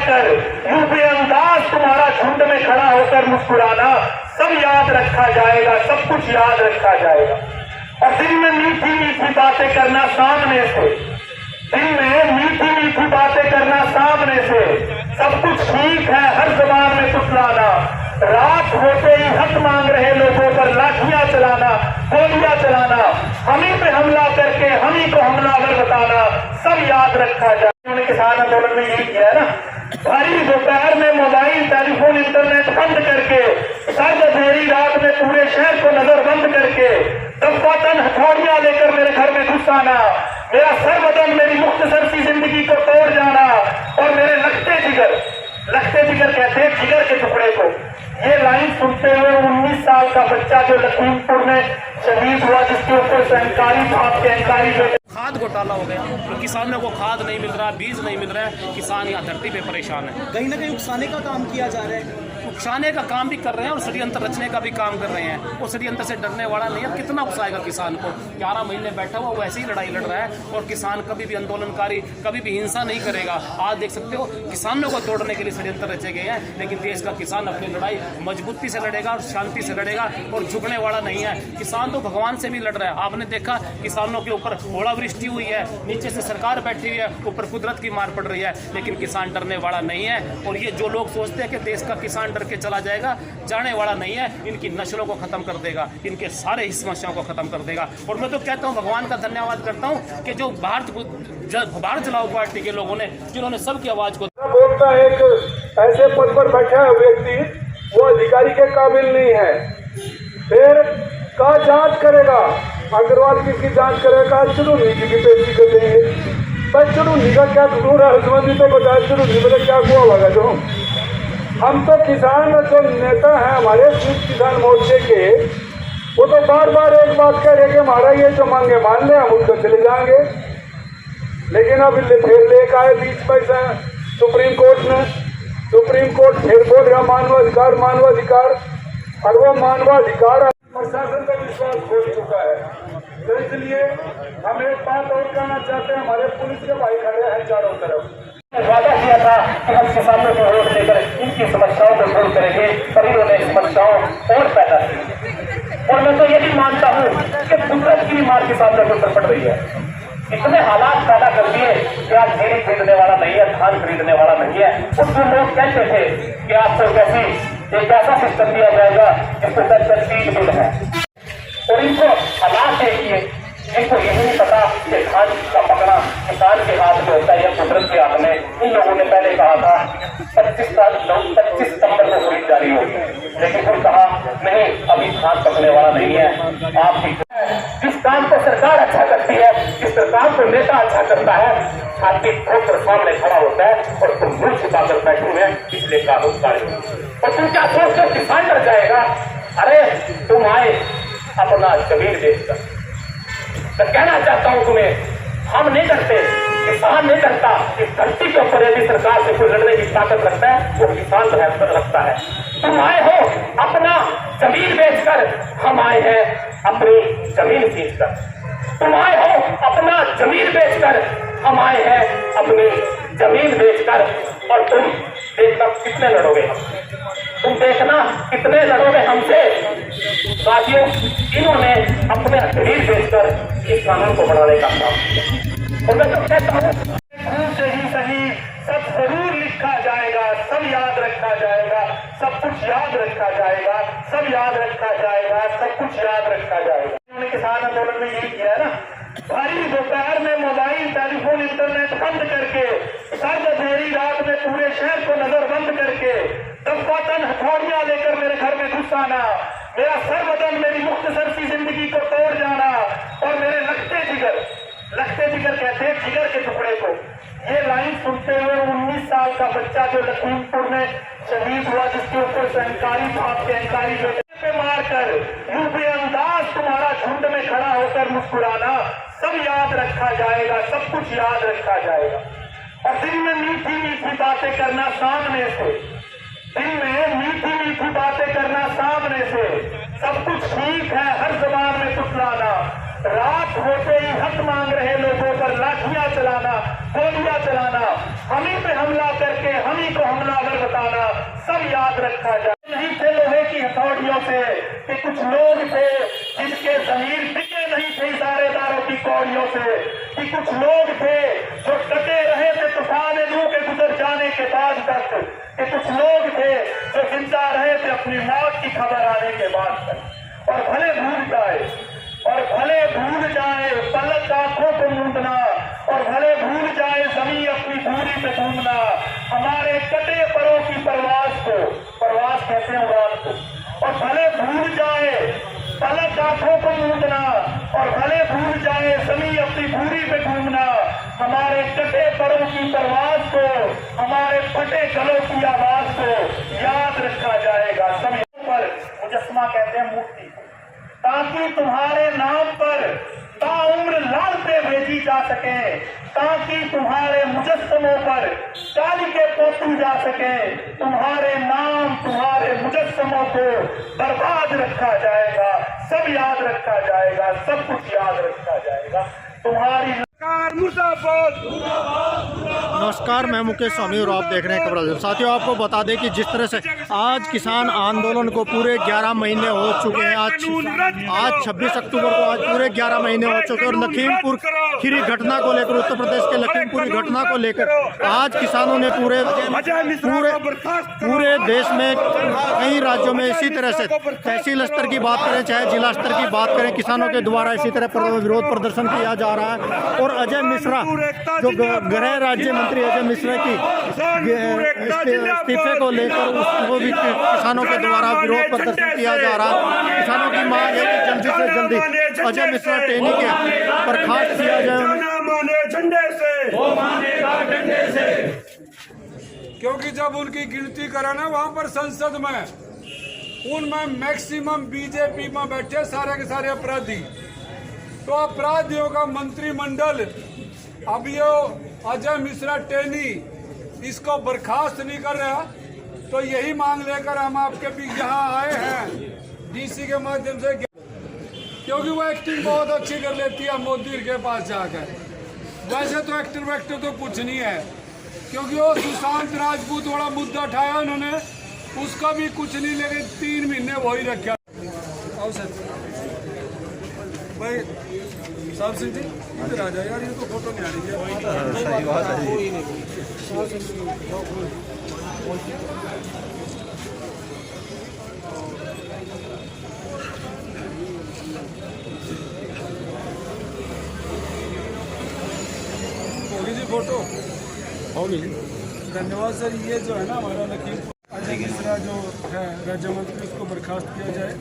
मारकर यूं बेअंदाज तुम्हारा झुंड में खड़ा होकर मुस्कुराना सब याद रखा जाएगा, सब कुछ याद रखा जाएगा। और दिन में मीठी मीठी बातें करना सामने से, दिन में मीठी मीठी बातें करना सामने से, सब कुछ ठीक है हर जबान में तुतलाना, रात होते ही हक मांग रहे लोगों पर लाठियां चलाना, गोलियां चलाना, हम ही पे हमला करके हम ही को हमलावर बताना सब याद रखा जाए। उन्होंने किसान आंदोलन में यही किया है ना, भारी दोपहर में मोबाइल टेलीफोन इंटरनेट बंद करके, सर्द अंधेरी रात में पूरे शहर को नजरबंद करके, दफातन हथौड़ियां लेकर मेरे घर में घुस आना, मेरा सर बदन मेरी मुख्तसर सी जिंदगी को तोड़ जाना, और मेरे लगते जिगर कहते हैं जिगर के टुकड़े को। ये लाइन सुनते हुए 19 साल का बच्चा जो लखीमपुर में शहीद हुआ, जिसके ऊपर सहकारी बाप के अहंकारी जो खाद घोटाला हो गया, तो किसानों को खाद नहीं मिल रहा, बीज नहीं मिल रहा है, किसान यहाँ धरती पे परेशान है। कहीं ना कहीं उकसाने का काम किया जा रहा है, उकसाने का काम भी कर रहे हैं और षड्यंत्र रचने का भी काम कर रहे हैं। वो षड्यंत्र से डरने वाला नहीं है, कितना उकसाएगा किसान को। 11 महीने बैठा हुआ वो ऐसी ही लड़ाई लड़ रहा है, और किसान कभी भी आंदोलनकारी, कभी भी हिंसा नहीं करेगा। आज देख सकते हो किसानों को तोड़ने के लिए षड्यंत्र रचे गए हैं, लेकिन देश का किसान अपनी लड़ाई मजबूती से लड़ेगा और शांति से लड़ेगा और झुकने वाला नहीं है। किसान तो भगवान से भी लड़ रहा है। आपने देखा किसानों के ऊपर ओलावृष्टि हुई है, नीचे से सरकार बैठी हुई है, ऊपर कुदरत की मार पड़ रही है, लेकिन किसान डरने वाला नहीं है। और ये जो लोग सोचते हैं कि देश का किसान डर के चला जाएगा, जाने वाला नहीं है। इनकी नस्लों को खत्म कर देगा, इनके सारे ही समस्याओं को खत्म कर देगा। और मैं तो कहता हूँ, भगवान का धन्यवाद करता हूँ कि जो भारत चलाओ पार्टी के लोगों ने, जिन्होंने सबकी आवाज को बोलता है एक ऐसे पद पर बैठा है व्यक्ति, वो अधिकारी के काबिल नहीं है, फिर का जांच करेगा, अग्रवाल की जांच करेगा, चलो नीति की पेशी कर देंगे। पर चलो निका क्या कसूर है, हजमंदी तो बताया चलो निबले क्या हुआ होगा। जो हम तो किसान जो नेता हैं हमारे किसान मोर्चे के, वो तो बार बार एक बात कह रहे कि हमारा ये जो मांगे मान ले, हम उनको चले जाएंगे। लेकिन अब फिर लेकर आए 20 पैसा सुप्रीम कोर्ट ने, सुप्रीम कोर्ट फिर बोल रहा मानवाधिकार, और वो मानवाधिकार प्रशासन का विश्वास खो चुका है। तो इसलिए हम एक बात और कहना चाहते हैं, हमारे पुलिस के भाई खड़े हैं चारों तरफ। वादा किया था कि हम किसानों को वोट देकर इनकी समस्याओं को दूर करेंगे, पर इन्होंने समस्याओं और पैदा की। और मैं तो ये भी मानता हूँ कि कुदरत की मार किसानों के ऊपर पड़ रही है। इतने हालात पैदा कर दिए कि आज गेहूं खरीदने वाला नहीं है, धान खरीदने वाला नहीं है। उस दिन लोग कहते थे कि आपको एक ऐसा सिस्टम दिया जाएगा जिसको 10 चीज मिल है, और इनको हालात देखिए, इनको यही नहीं पता कि धान का पकड़ा किसान के हाथ में होता है या कुदरत के हाथ में। इन लोगों ने पहले कहा था 25 सितंबर को खरीदारी होगी, लेकिन फिर कहा नहीं, अभी धान पकने वाला नहीं है। आप जिस काम को सरकार अच्छा करती है, जिस काम को नेता अच्छा करता है, आपके ठोकर सामने खड़ा होता है और तुम मुंह छिपाकर बैठे हुए इसलिए कानून कार्य, और तुम क्या सोचते हो किसान डर जाएगा? अरे तुम आए अपना जमीन बेचकर। मैं कहना चाहता हूं तुम्हें, हम नहीं डरते, किसान नहीं डरता। इस धरती के ऊपर यदि सरकार से कोई लड़ने की ताकत रखता है, वो किसान रखता है। तुम आए हो अपना जमीन बेचकर, हम आए हैं अपनी जमीन बेचकर। तुम आए हो अपना जमीन बेचकर, हम आए हैं अपनी जमीन बेचकर। और तुम देखना कितने लड़ोगे, तुम देखना कितने लड़ोगे हमसे। साथियों, इन्होंने अपने जमीन बेचकर इस कानून को बढ़ाने का काम किया। और मैं तो कहता हूँ से ही सही सब जरूर लिखा जाएगा, सब याद रखा जाएगा, सब कुछ याद रखा जाएगा, सब याद रखा जाएगा, सब कुछ याद रखा जाएगा। उन्होंने किसान आंदोलन में यही किया है ना, भारी दोपहर में मोबाइल टेलीफोन इंटरनेट बंद करके, सर्द अंधेरी रात में पूरे शहर को नजरबंद करके, दफातन हथौड़ियां लेकर मेरे घर में घुस आना, मेरा सर बदन मेरी मुख्तसर सी जिंदगी को तोड़ जाना, और मेरे लगते जिगर कहते हैं जिगर के टुकड़े को। ये लाइन सुनते हुए 19 साल का बच्चा जो लखीमपुर में शहीद हुआ, जिसके ऊपर सहकारी बाप के अहंकारी जो पे मारकर यूं बेअंदाज तुम्हारा झुंड में खड़ा होकर मुस्कुराना सब याद रखा जाएगा, सब कुछ याद रखा जाएगा। और दिन में मीठी मीठी बातें करना सामने से, दिन में मीठी मीठी बातें करना सामने से, सब कुछ ठीक है हर जबान में तुतलाना, रात होते ही हक मांग रहे लोगों पर लाठियां चलाना, गोलियां चलाना, हम ही पे हमला करके हम सभी को हमलावर बताना, सब याद रखा जाए। नहीं थे लोहे की हथौड़ियों से कि कुछ लोग थे जिनके जमीर टिके नहीं थे इशारेदारों की कौड़ियों से, कि कुछ लोग थे जो डटे रहे थे तूफान नूह के गुजर जाने के बाद तक, कि कुछ लोग थे जो जिंदा रहे थे अपनी मौत की खबर आने के बाद तक। और भले भूल जाए पलक आंखों को मूंदना, और भले भूल जाए जमीन अपनी दूरी पे घूमना, हमारे कटे परों की परवास कहते हैं उड़ान को। और भले भूल जाए पलक आंखों को मूंदना, और भले भूल जाए जमीन अपनी दूरी पे घूमना, हमारे कटे परों की परवास को, हमारे फटे गलों की आवाज को याद रखा जाएगा। समय पर मुजस्समा कहते हैं मूर्ति, ताकि तुम्हारे नाम पर ताउम्र लानतें भेजी जा सके, ताकि तुम्हारे मुजस्समों पर कालिके पोती जा सके। तुम्हारे नाम, तुम्हारे मुजस्समों को बर्बाद रखा जाएगा, सब याद रखा जाएगा, सब कुछ याद रखा जाएगा। तुम्हारी नमस्कार, मैं मुकेश स्वामी और आप देख रहे हैं खबर। साथियों, आपको बता दें कि जिस तरह से आज किसान आंदोलन को पूरे 11 महीने हो चुके हैं, आज 26 अक्टूबर को आज पूरे 11 महीने हो चुके हैं, और लखीमपुर खीरी घटना को लेकर, उत्तर प्रदेश के लखीमपुर घटना को लेकर आज किसानों ने पूरे देश में कई राज्यों में इसी तरह से तहसील स्तर की बात करें चाहे जिला स्तर की बात करें, किसानों के द्वारा इसी तरह विरोध प्रदर्शन किया जा रहा है। और अजय मिश्रा, जो गृह राज्य मंत्री अजय मिश्रा की इस्तीफे को लेकर उसको भी किसानों के द्वारा विरोध प्रदर्शन किया जा रहा है। किसानों की मांग है कि जल्दी से जल्दी अजय मिश्रा टेनी के बर्खास्त किया जाए। क्योंकि जब उनकी गिनती करा ना वहां पर संसद में, उनमें मैक्सिमम बीजेपी में बैठे सारे के सारे अपराधी, तो अपराधियों का मंत्रिमंडल अब ये अजय मिश्रा टेनी इसको बर्खास्त नहीं कर रहा, तो यही मांग लेकर हम आपके बीच यहाँ आए हैं डीसी के माध्यम से, क्योंकि वो एक्टिंग बहुत अच्छी कर लेती है मोदी के पास जाकर। वैसे तो एक्टर तो कुछ नहीं है, क्योंकि वो सुशांत राजपूत वाला मुद्दा उठाया उन्होंने, उसका भी कुछ नहीं, लेकिन 3 महीने वही रखा। भाई साहब सिंह जी इधर आ जाए यार, ये तो फोटो नहीं आ रही है। सही बात है। होगी जी फोटो, होगी। धन्यवाद सर। ये जो है ना हमारा लखीमपुर अजय मिश्रा जो है राज्य मंत्री, उसको बर्खास्त किया जाए,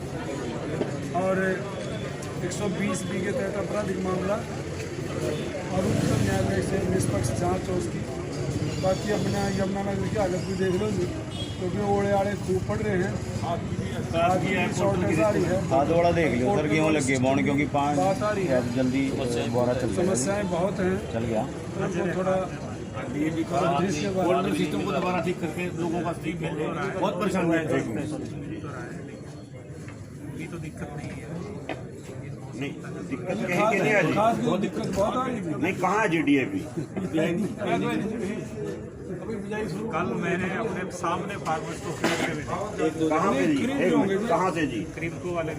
और 120 बी के तहत आपराधिक मामला और उच्चतम न्यायालय से निष्पक्ष जांच हो उसकी। बाकी अपना यमुनानगर की हालत भी देख लो जी, क्योंकि ओले आड़े खूब पड़ रहे हैं, शॉर्टेज आ रही है। हाथोड़ा देख लियो सर, क्यों लगे बॉन्ड, क्योंकि बात आ रही है, जल्दी समस्याएं बहुत हैं, चल गया। तो थोड़ा सिस्टम को दोबारा ठीक करके लोगों का बहुत परेशान है। तो दिक्कत नहीं है, नहीं दिक्कत कहीं की नहीं है जी, दिक्कत बहुत आ रही है। नहीं कहाँ है GDAP? कल मैंने अपने सामने फार्मर्स को कहाँ पे जी? कहाँ से जी? क्रिप्टो वाले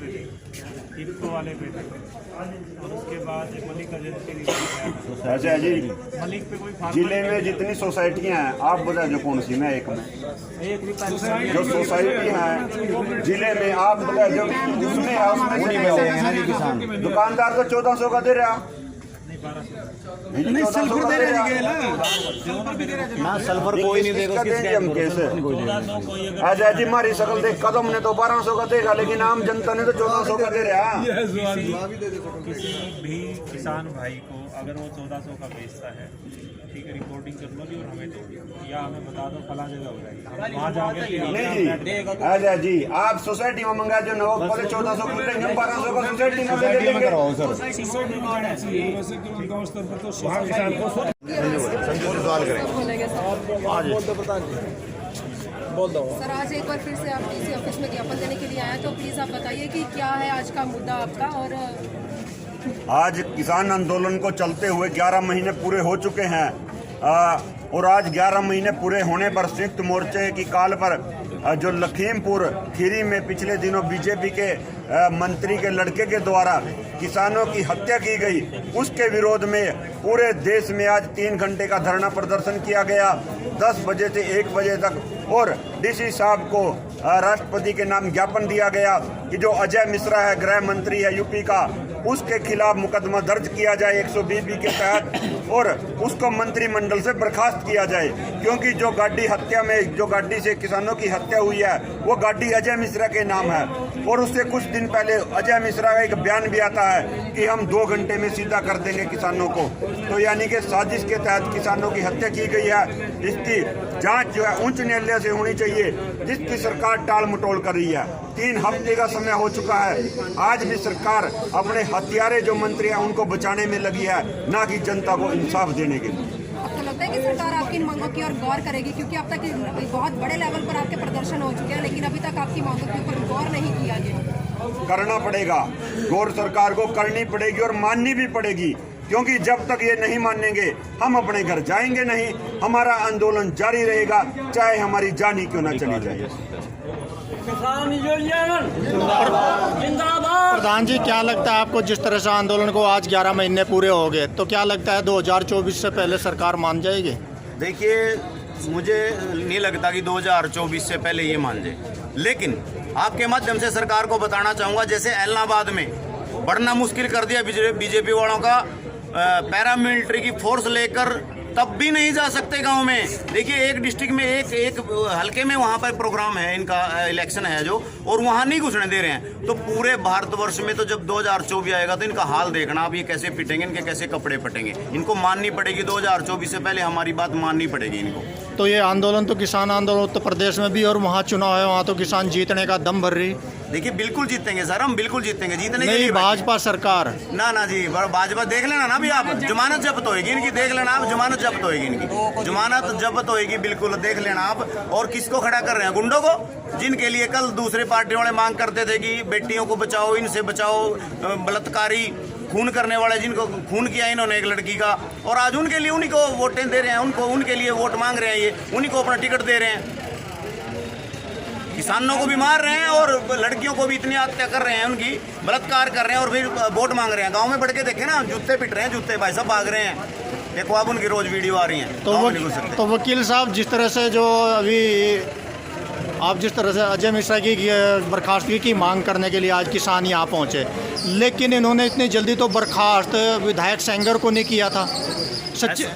पे और उसके बाद मलिक ऐसे है जी। मलिक पे कोई जिले में जितनी सोसाइटियाँ हैं आप बता जो कौन सी, मैं एक में जो सोसाइटी है जिले में आप बता जो उसमें है, दुकानदार को 1400 का दे रहा, नहीं सल्फर दे रहे ना सल्फर कोई नहीं देगा, हम कैसे अजय जी हमारी शकल देख कदम ने तो 1200 का देगा, लेकिन आम जनता ने तो 1400 का दे रहा। किसी भी किसान भाई को अगर वो 1400 का बेचता है, ठीक है, रिपोर्टिंग कर लो और हमें दो, या हमें बता दो फला जगह हो जाएगी, वहाँ जाके नहीं जी। अजय जी आप सोसाइटी में मंगा जो नौ पहले 1400 का देंगे, 1200 का सोसाइटी में दे देंगे। सर आज एक बार फिर से आप डीसी ऑफिस में ज्ञापन देने के लिए आए, तो प्लीज़ आप बताइए कि क्या है आज का मुद्दा आपका। और आज किसान आंदोलन को चलते हुए 11 महीने पूरे हो चुके हैं। और आज 11 महीने पूरे होने पर संयुक्त मोर्चे की कॉल पर जो लखीमपुर खीरी में पिछले दिनों बीजेपी के मंत्री के लड़के के द्वारा किसानों की हत्या की गई, उसके विरोध में पूरे देश में आज 3 घंटे का धरना प्रदर्शन किया गया 10 बजे से 1 बजे तक। और डीसी साहब को राष्ट्रपति के नाम ज्ञापन दिया गया कि जो अजय मिश्रा है, गृह मंत्री है यूपी का, उसके खिलाफ मुकदमा दर्ज किया जाए 120 के तहत और उसको मंत्रिमंडल से बर्खास्त किया जाए, क्योंकि जो गाड़ी हत्या में जो गाड़ी से किसानों की हत्या हुई है वो गाड़ी अजय मिश्रा के नाम है। और उससे कुछ दिन पहले अजय मिश्रा का एक बयान भी आता है कि हम 2 घंटे में सीधा कर देंगे किसानों को। तो यानी कि साजिश के तहत किसानों की हत्या की गई है। इसकी जांच जो है उच्च न्यायालय से होनी चाहिए, जिसकी सरकार टाल मटोल कर रही है। 3 हफ्ते का समय हो चुका है, आज भी सरकार अपने हत्यारे जो मंत्री हैं उनको बचाने में लगी है, ना कि जनता को इंसाफ देने के लिए। आपको लगता है कि सरकार आपकी इन मांगों की ओर गौर करेगी, क्योंकि अब तक बहुत बड़े लेवल पर आपके प्रदर्शन हो चुके हैं, लेकिन अभी तक आपकी मांगों के ऊपर गौर नहीं किया गया? करना पड़ेगा, गौर सरकार को करनी पड़ेगी और माननी भी पड़ेगी, क्योंकि जब तक ये नहीं मानेंगे हम अपने घर जाएंगे नहीं। हमारा आंदोलन जारी रहेगा, चाहे हमारी जान ही क्यों ना चली जाए। प्रधान जी, क्या लगता है आपको, जिस तरह से आंदोलन को आज 11 महीने पूरे हो गए, तो क्या लगता है 2024 से पहले सरकार मान जाएगी? देखिए, मुझे नहीं लगता कि 2024 से पहले ये मान जाए, लेकिन आपके माध्यम से सरकार को बताना चाहूँगा, जैसे इलाहाबाद में बढ़ना मुश्किल कर दिया बीजेपी वालों का, पैरामिलिट्री की फोर्स लेकर तब भी नहीं जा सकते गांव में। देखिए, एक डिस्ट्रिक्ट में एक हल्के में वहां पर प्रोग्राम है, इनका इलेक्शन है जो, और वहां नहीं घुसने दे रहे हैं। तो पूरे भारतवर्ष में तो जब 2024 आएगा तो इनका हाल देखना आप, ये कैसे पिटेंगे, इनके कैसे कपड़े फटेंगे। इनको माननी पड़ेगी, 2024 से पहले हमारी बात माननी पड़ेगी इनको। तो ये आंदोलन तो किसान आंदोलन उत्तर प्रदेश में भी, और वहाँ चुनाव है, वहाँ तो किसान जीतने का दम भर रही। देखिए, बिल्कुल जीतेंगे सर, हम बिल्कुल जीतेंगे, जीतने के नहीं, लिए भाजपा सरकार ना जी, भाजपा देख लेना ना भी आप, जमानत जब्त होएगी इनकी, देख लेना आप, जमानत जब्त होएगी इनकी, जमानत जब्त होएगी, बिल्कुल देख लेना आप। और किसको खड़ा कर रहे हैं? गुंडों को, जिनके लिए कल दूसरे पार्टी वाले मांग करते थे कि बेटियों को बचाओ, इनसे बचाओ, बलात्कारी खून करने वाले, जिनको खून किया इन्होंने एक लड़की का, और आज उनके लिए उन्हीं को वोटें दे रहे हैं, उनको उनके लिए वोट मांग रहे हैं, ये उन्हीं को अपना टिकट दे रहे हैं। किसानों को भी मार रहे हैं और लड़कियों को भी इतनी हत्या कर रहे हैं, उनकी बलात्कार कर रहे हैं, और फिर वोट मांग रहे हैं। गांव में बढ़ के देखे ना, जूते पिट रहे हैं, जूते भाई साहब भाग रहे हैं। देखो आप, उनकी रोज वीडियो आ रही हैं। तो वकील साहब, जिस तरह से जो अभी आप जिस तरह से अजय मिश्रा की बर्खास्तगी की मांग करने के लिए आज किसान यहाँ पहुँचे, लेकिन इन्होंने इतनी जल्दी तो बर्खास्त विधायक सेंगर को नहीं किया था। सच्ची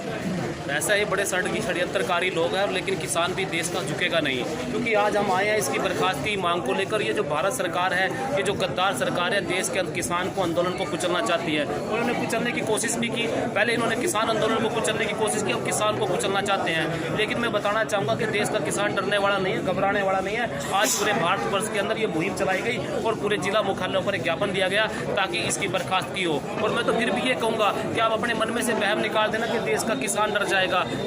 ऐसा ही बड़े षड्यंत्रकारी लोग हैं, लेकिन किसान भी देश का झुकेगा नहीं, क्योंकि आज हम आए हैं इसकी बर्खास्तगी मांग को लेकर। ये जो भारत सरकार है, ये जो गद्दार सरकार है, देश के किसान को, आंदोलन को कुचलना चाहती है। उन्होंने कुचलने की कोशिश भी की, पहले इन्होंने किसान आंदोलन को कुचलने की कोशिश की, अब किसान को कुचलना चाहते हैं। लेकिन मैं बताना चाहूँगा कि देश का किसान डरने वाला नहीं है, घबराने वाला नहीं है। आज पूरे भारतवर्ष के अंदर ये मुहिम चलाई गई और पूरे जिला मुख्यालयों पर एक ज्ञापन दिया गया ताकि इसकी बर्खास्तगी हो। और मैं तो फिर भी ये कहूँगा कि आप अपने मन में से वहम निकाल देना कि देश का किसान डर जाएगा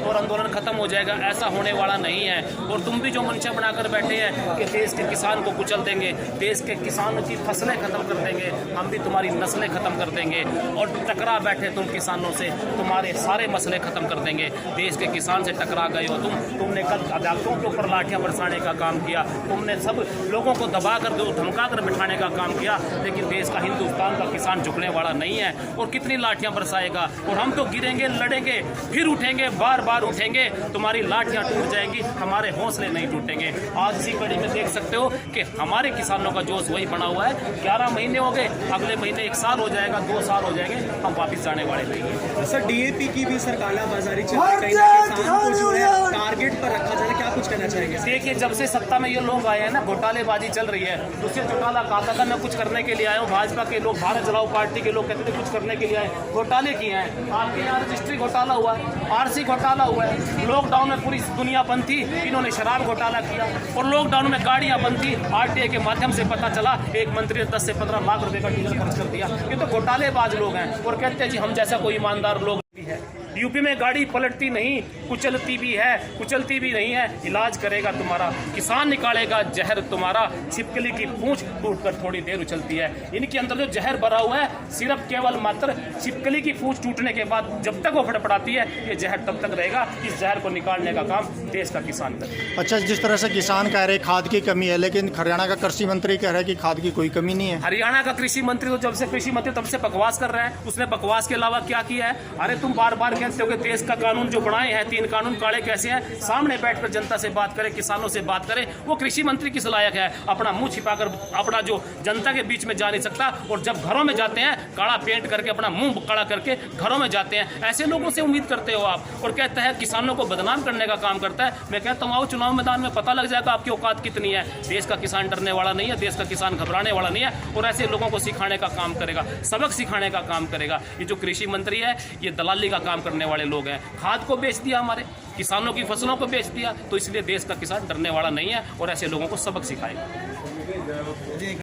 और आंदोलन खत्म हो जाएगा, ऐसा होने वाला नहीं है। और तुम भी जो मंशा बनाकर बैठे हैं कि देश के किसान को कुचल देंगे, देश के किसानों की फसलें खत्म कर देंगे, हम भी तुम्हारी नस्लें खत्म कर देंगे, और टकरा बैठे तुम किसानों से, तुम्हारे सारे मसले खत्म कर देंगे। देश के किसान से टकरा गए हो तुमने कल अदालतों के ऊपर लाठियां बरसाने का काम किया, तुमने सब लोगों को दबा कर धमका कर बिठाने का काम किया, लेकिन देश का, हिंदुस्तान का किसान झुकने वाला नहीं है। और कितनी लाठियां बरसाएगा, और हम तो गिरेंगे, लड़ेंगे, फिर उठेंगे, बार बार उठेंगे, तुम्हारी लाठियां टूट जाएंगी, हमारे हौसले नहीं टूटेंगे। आज इसी कड़ी में देख सकते हो कि हमारे किसानों का जोश वही बना हुआ है। 11 महीने हो गए, अगले महीने 1 साल हो जाएगा, 2 साल हो जाएंगे, हम वापिस जाने वाले नहीं। सर, डीएपी की भी सर कालाबाजारी चल रही है, कहीं ना किसान को जो है टारगेट पर रखा जा रहा है, क्या कुछ कहना चाहेंगे? देखिए, जब से सत्ता में ये लोग आए हैं ना, घोटालेबाजी चल रही है। दूसरे घोटाला कहा था मैं कुछ करने के लिए आया हूँ, भाजपा के लोग, भारत जलाओ पार्टी के लोग कहते थे कुछ करने के लिए आए, घोटाले किए हैं। आपके यहाँ रजिस्ट्री घोटाला हुआ है, RC घोटाला हुआ है, लॉकडाउन में पूरी दुनिया बंद थी, इन्होंने शराब घोटाला किया, और लॉकडाउन में गाड़ियां बंद थी, RTA के माध्यम से पता चला एक मंत्री ने 10 से 15 लाख रुपए का डीजल खर्च कर दिया। ये तो घोटालेबाज लोग हैं, और कहते हैं जी हम जैसा कोई ईमानदार लोग भी है। यूपी में गाड़ी पलटती नहीं, कुचलती भी है, कुचलती भी नहीं है। इलाज करेगा तुम्हारा किसान, निकालेगा जहर तुम्हारा। छिपकली की पूंछ टूटकर थोड़ी देर उछलती है। इनके अंदर जो जहर भरा हुआ है सिर्फ केवल मात्र छिपकली की पूंछ टूटने के बाद जब तक वो फड़फड़ाती है ये जहर तब तक रहेगा। इस जहर को निकालने का काम देश का किसान करे। अच्छा, जिस तरह से किसान कह रहे खाद की कमी है, लेकिन हरियाणा का कृषि मंत्री कह रहा है कि खाद की कोई कमी नहीं है। हरियाणा का कृषि मंत्री तो जब से कृषि मंत्री तब से बकवास कर रहा है। उसने बकवास के अलावा क्या किया है? अरे तुम बार बार कहते हो कि देश का कानून जो बनाए हैं 3 कानून काले कैसे हैं, सामने बैठकर जनता से बात करें, किसानों से बात करें। वो कृषि मंत्री किस लायक है? अपना मुंह छिपाकर अपना जो जनता के बीच में जा नहीं सकता, और जब घरों में जाते हैं काला पेंट करके अपना मुंह काला करके घरों में जाते हैं। ऐसे लोगों से उम्मीद करते हो आप, और कहते हैं किसानों को बदनाम करने का काम करता है। मैं कहता हूँ आओ चुनाव मैदान में पता लग जाएगा आपकी औकात कितनी है। देश का किसान डरने वाला नहीं है, देश का किसान घबराने वाला नहीं है, और ऐसे लोगों को सिखाने का काम करेगा, सबक सिखाने का काम करेगा। ये जो कृषि मंत्री है ये दलाली का काम करने वाले लोग हैं। खाद को बेच दिया, हमारे किसानों की फसलों को बेच दिया, तो इसलिए देश का किसान डरने वाला नहीं है और ऐसे लोगों को सबक सिखाएगा।